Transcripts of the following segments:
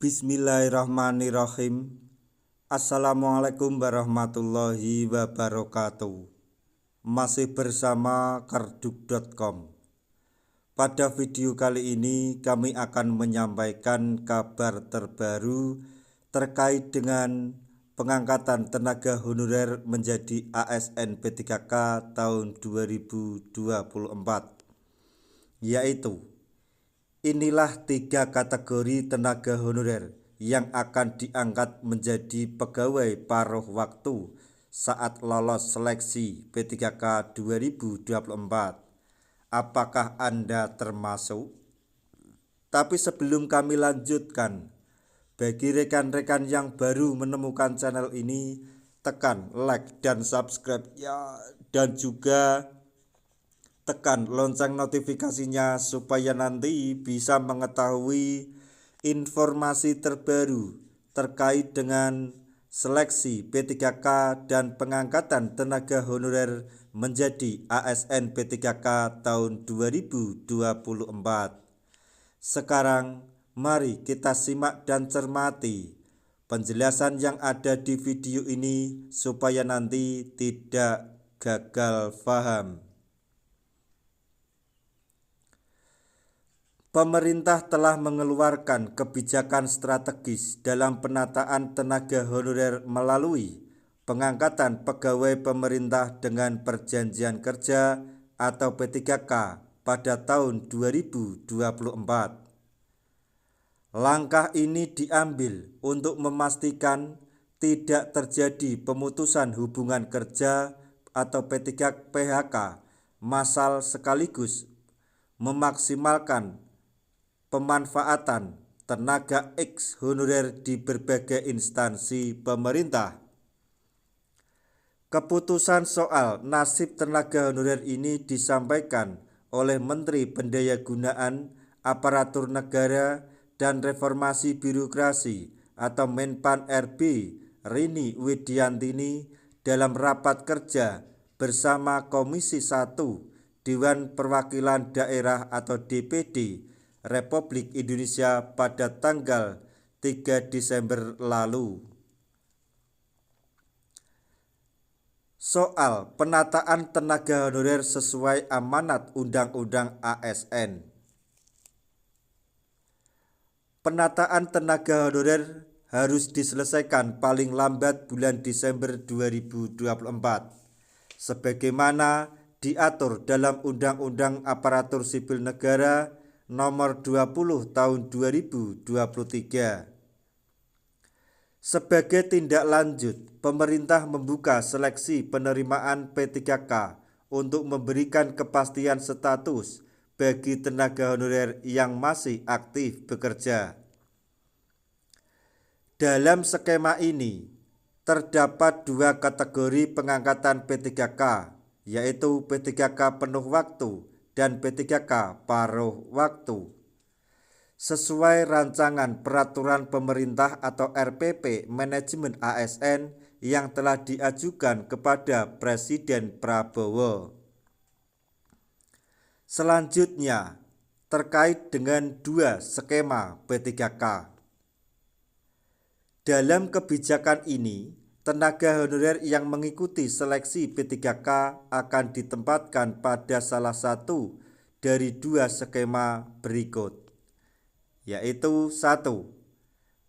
Bismillahirrahmanirrahim. Assalamualaikum warahmatullahi wabarakatuh. Masih bersama karduk.com. Pada video kali ini kami akan menyampaikan kabar terbaru terkait dengan pengangkatan tenaga honorer menjadi ASN P3K tahun 2024, yaitu inilah 3 kategori tenaga honorer yang akan diangkat menjadi pegawai paruh waktu saat lolos seleksi P3K 2024. Apakah Anda termasuk? Tapi sebelum kami lanjutkan, bagi rekan-rekan yang baru menemukan channel ini, tekan like dan subscribe ya, dan juga tekan lonceng notifikasinya supaya nanti bisa mengetahui informasi terbaru terkait dengan seleksi P3K dan pengangkatan tenaga honorer menjadi ASN P3K tahun 2024. Sekarang mari kita simak dan cermati penjelasan yang ada di video ini supaya nanti tidak gagal paham. Pemerintah telah mengeluarkan kebijakan strategis dalam penataan tenaga honorer melalui pengangkatan pegawai pemerintah dengan perjanjian kerja atau P3K pada tahun 2024. Langkah ini diambil untuk memastikan tidak terjadi pemutusan hubungan kerja atau P3K PHK massal sekaligus memaksimalkan pemanfaatan tenaga X honorer di berbagai instansi pemerintah. Keputusan soal nasib tenaga honorer ini disampaikan oleh Menteri Pendayagunaan Aparatur Negara dan Reformasi Birokrasi atau Menpan RB Rini Widiantini dalam rapat kerja bersama Komisi 1 Dewan Perwakilan Daerah atau DPD Republik Indonesia pada tanggal 3 Desember lalu. Soal penataan tenaga honorer sesuai amanat Undang-Undang ASN. Penataan tenaga honorer harus diselesaikan paling lambat bulan Desember 2024, sebagaimana diatur dalam Undang-Undang Aparatur Sipil Negara Nomor 20 Tahun 2023. Sebagai tindak lanjut, pemerintah membuka seleksi penerimaan P3K untuk memberikan kepastian status bagi tenaga honorer yang masih aktif bekerja. Dalam skema ini, terdapat 2 kategori pengangkatan P3K, yaitu P3K penuh waktu dan P3K paruh waktu. Sesuai rancangan peraturan pemerintah atau RPP manajemen ASN yang telah diajukan kepada Presiden Prabowo. Selanjutnya, terkait dengan 2 skema P3K. Dalam kebijakan ini, tenaga honorer yang mengikuti seleksi P3K akan ditempatkan pada salah satu dari 2 skema berikut, yaitu 1.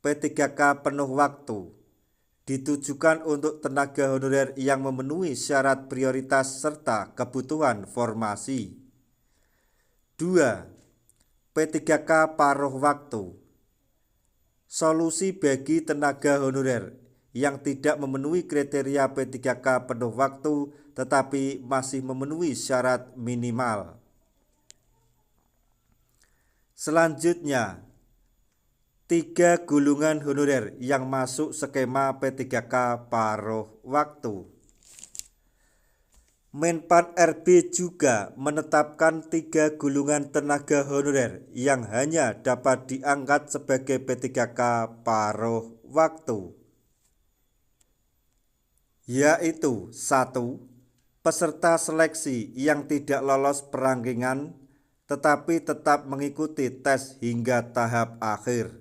P3K penuh waktu ditujukan untuk tenaga honorer yang memenuhi syarat prioritas serta kebutuhan formasi. 2. P3K paruh waktu, solusi bagi tenaga honorer yang tidak memenuhi kriteria P3K penuh waktu tetapi masih memenuhi syarat minimal. Selanjutnya, 3 golongan honorer yang masuk skema P3K paruh waktu. Menpan RB juga menetapkan 3 golongan tenaga honorer yang hanya dapat diangkat sebagai P3K paruh waktu, yaitu 1. Peserta seleksi yang tidak lolos perangkingan tetapi tetap mengikuti tes hingga tahap akhir.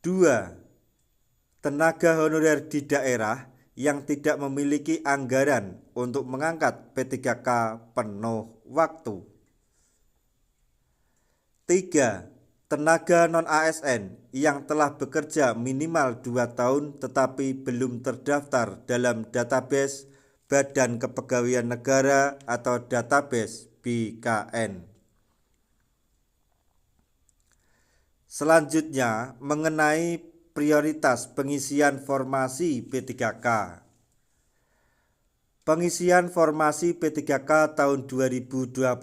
2. Tenaga honorer di daerah yang tidak memiliki anggaran untuk mengangkat P3K penuh waktu. 3. Tenaga non-ASN yang telah bekerja minimal 2 tahun tetapi belum terdaftar dalam database Badan Kepegawaian Negara atau database BKN. Selanjutnya mengenai prioritas pengisian formasi P3K. Pengisian formasi P3K tahun 2024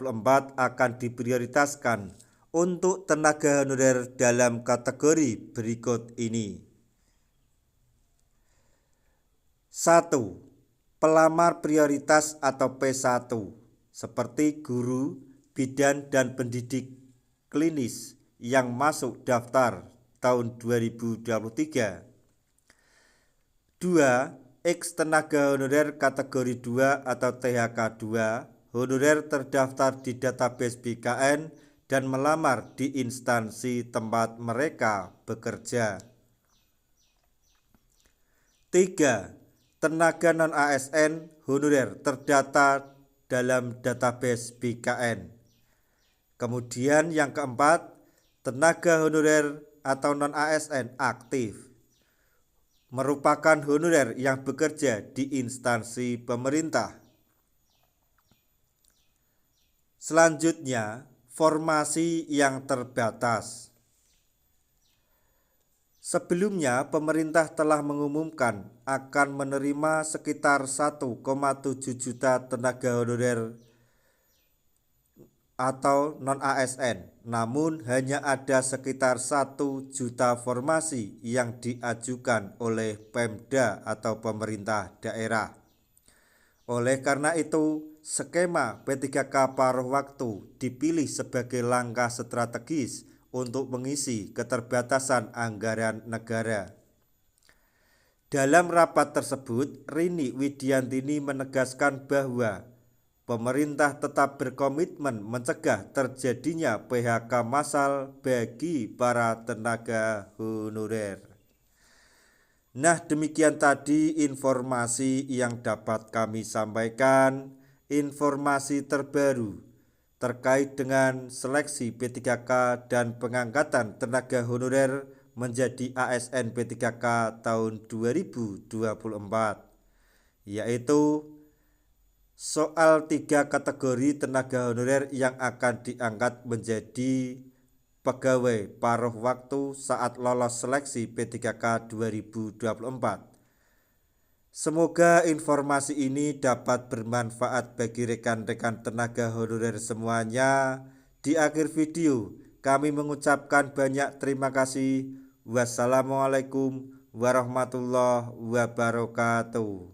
akan diprioritaskan untuk tenaga honorer dalam kategori berikut ini. 1. Pelamar prioritas atau P1 seperti guru, bidan, dan pendidik klinis yang masuk daftar tahun 2023. 2. X tenaga honorer kategori 2 atau THK 2 honorer terdaftar di database BKN dan melamar di instansi tempat mereka bekerja. 3. Tenaga non-ASN honorer terdata dalam database BKN. Kemudian yang keempat, tenaga honorer atau non-ASN aktif merupakan honorer yang bekerja di instansi pemerintah. Selanjutnya, formasi yang terbatas. Sebelumnya, pemerintah telah mengumumkan akan menerima sekitar 1,7 juta tenaga honorer atau non-ASN, namun hanya ada sekitar 1 juta formasi yang diajukan oleh Pemda atau pemerintah daerah. Oleh karena itu, skema P3K paruh waktu dipilih sebagai langkah strategis untuk mengisi keterbatasan anggaran negara. Dalam rapat tersebut, Rini Widiantini menegaskan bahwa pemerintah tetap berkomitmen mencegah terjadinya PHK massal bagi para tenaga honorer. Nah, demikian tadi informasi yang dapat kami sampaikan. Informasi terbaru terkait dengan seleksi P3K dan pengangkatan tenaga honorer menjadi ASN P3K tahun 2024, yaitu soal 3 kategori tenaga honorer yang akan diangkat menjadi pegawai paruh waktu saat lolos seleksi P3K 2024. Semoga informasi ini dapat bermanfaat bagi rekan-rekan tenaga honorer semuanya. Di akhir video, kami mengucapkan banyak terima kasih. Wassalamualaikum warahmatullahi wabarakatuh.